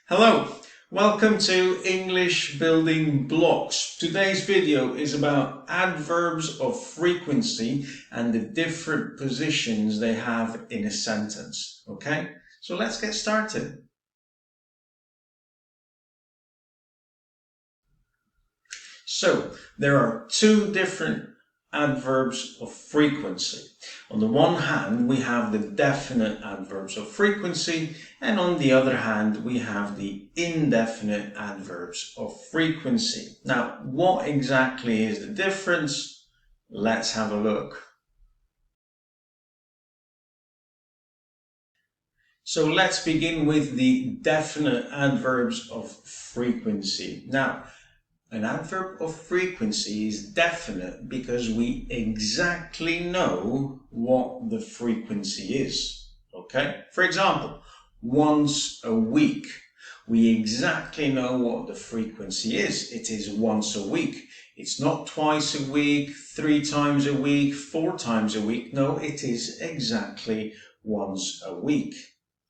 Hello, welcome to English Building Blocks. Today's video is about adverbs of frequency and the different positions they have in a sentence. Okay, so let's get started. So there are two different adverbs of frequency. On the one hand, we have the definite adverbs of frequency, and on the other hand, we have the indefinite adverbs of frequency. Now, what exactly is the difference? Let's have a look. So let's begin with the definite adverbs of frequency. Now, an adverb of frequency is definite because we exactly know what the frequency is. Okay? For example, once a week. We exactly know what the frequency is. It is once a week. It's not twice a week, 3 times a week, 4 times a week. No, it is exactly once a week.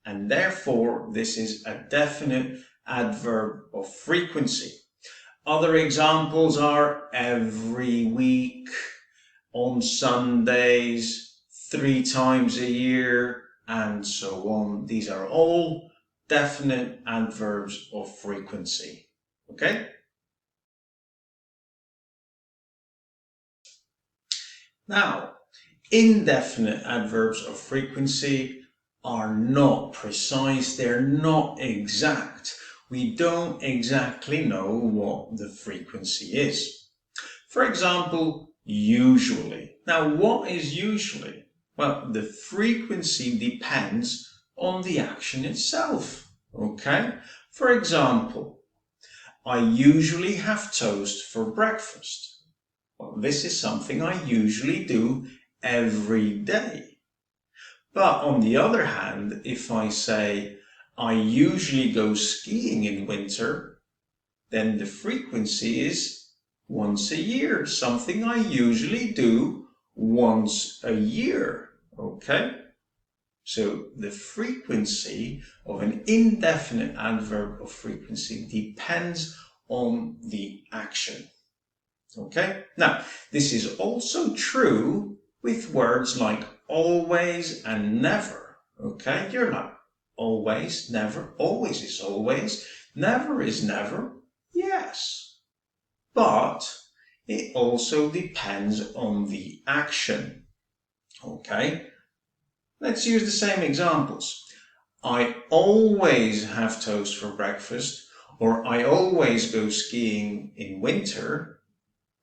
And therefore, this is a definite adverb of frequency. Other examples are every week, on Sundays, 3 times a year, and so on. These are all definite adverbs of frequency. Okay? Now, indefinite adverbs of frequency are not precise, they're not exact. We don't exactly know what the frequency is. For example, usually. Now, what is usually? Well, the frequency depends on the action itself. Okay? For example, I usually have toast for breakfast. Well, this is something I usually do every day. But on the other hand, if I say, I usually go skiing in winter, then the frequency is once a year, something I usually do once a year. Okay? So the frequency of an indefinite adverb of frequency depends on the action. Okay? Now, this is also true with words like always and never. Okay? You're like, always, never, always is always, never is never. Yes. But it also depends on the action. Okay? Let's use the same examples. I always have toast for breakfast, or I always go skiing in winter.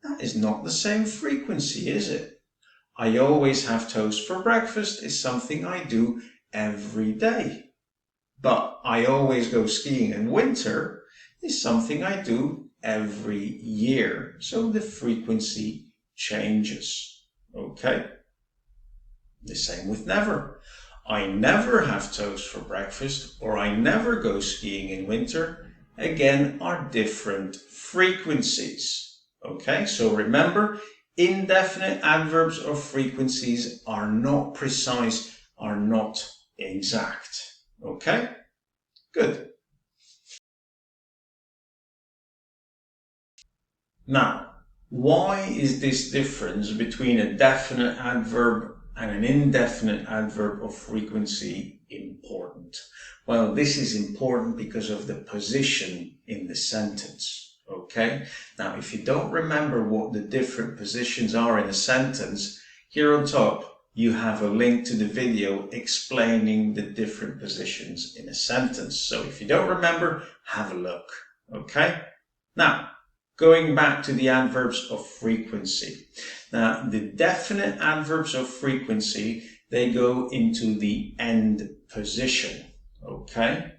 That is not the same frequency, is it? I always have toast for breakfast is something I do every day. But I always go skiing in winter is something I do every year. So the frequency changes. Okay? The same with never. I never have toast for breakfast, or I never go skiing in winter, again, are different frequencies. Okay? So remember, indefinite adverbs of frequencies are not precise, are not exact. Okay? Good. Now, why is this difference between a definite adverb and an indefinite adverb of frequency important? Well, this is important because of the position in the sentence. Okay? Now, if you don't remember what the different positions are in a sentence, here on top, you have a link to the video explaining the different positions in a sentence. So if you don't remember, have a look. Okay? Now, going back to the adverbs of frequency. Now, the definite adverbs of frequency, they go into the end position. Okay?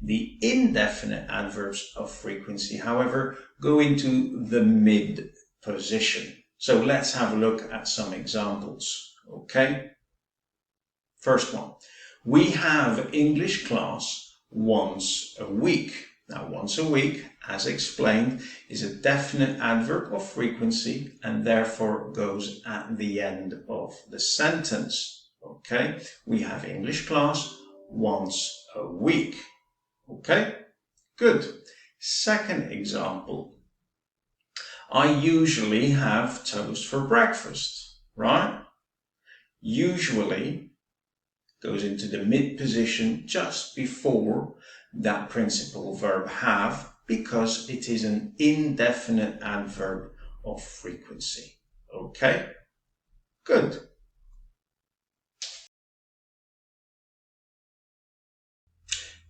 The indefinite adverbs of frequency, however, go into the mid position. So let's have a look at some examples. Okay? First one. We have English class once a week. Now, once a week, as explained, is a definite adverb of frequency and therefore goes at the end of the sentence. Okay? We have English class once a week. Okay? Good. Second example. I usually have toast for breakfast, right? Usually goes into the mid position just before that principal verb have, because it is an indefinite adverb of frequency. Okay? Good.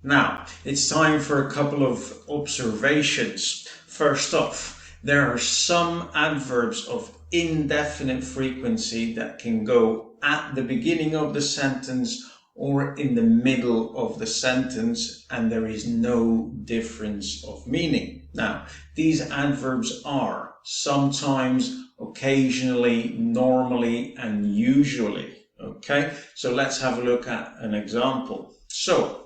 Now, it's time for a couple of observations. First off, there are some adverbs of indefinite frequency that can go at the beginning of the sentence or in the middle of the sentence, and there is no difference of meaning. Now, these adverbs are sometimes, occasionally, normally, and usually. Okay, so let's have a look at an example. So,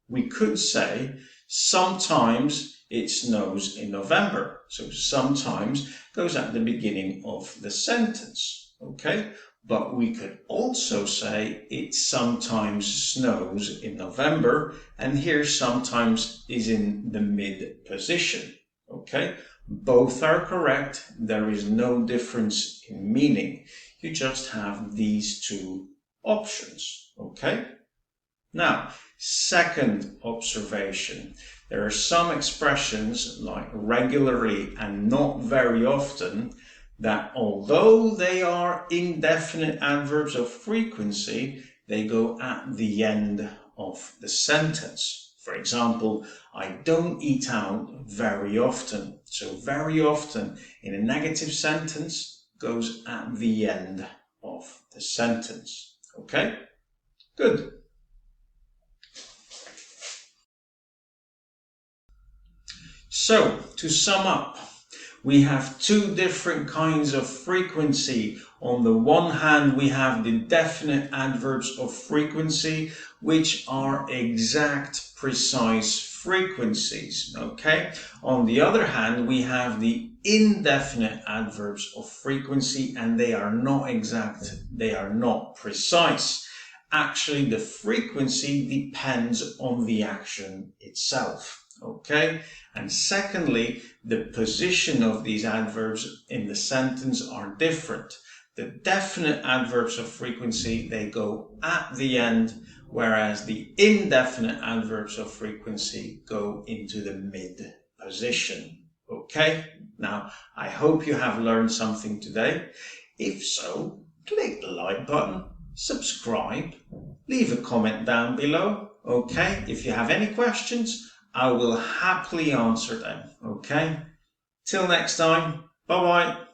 we could say sometimes it snows in November. So sometimes goes at the beginning of the sentence. Okay? But we could also say it sometimes snows in November, and here sometimes is in the mid position. Okay? Both are correct. There is no difference in meaning. You just have these two options. Okay? Now, second observation. There are some expressions like regularly and not very often that, although they are indefinite adverbs of frequency, they go at the end of the sentence. For example, I don't eat out very often. So very often in a negative sentence goes at the end of the sentence. Okay? Good. So, to sum up, we have two different kinds of frequency. On the one hand, we have the definite adverbs of frequency, which are exact, precise frequencies. Okay? On the other hand, we have the indefinite adverbs of frequency, and they are not exact, they are not precise. Actually, the frequency depends on the action itself. Okay? And secondly, the position of these adverbs in the sentence are different. The definite adverbs of frequency, they go at the end, whereas the indefinite adverbs of frequency go into the mid position. Okay? Now, I hope you have learned something today. If so, click the like button, subscribe, leave a comment down below. Okay? If you have any questions, I will happily answer them. Okay? Till next time. Bye-bye.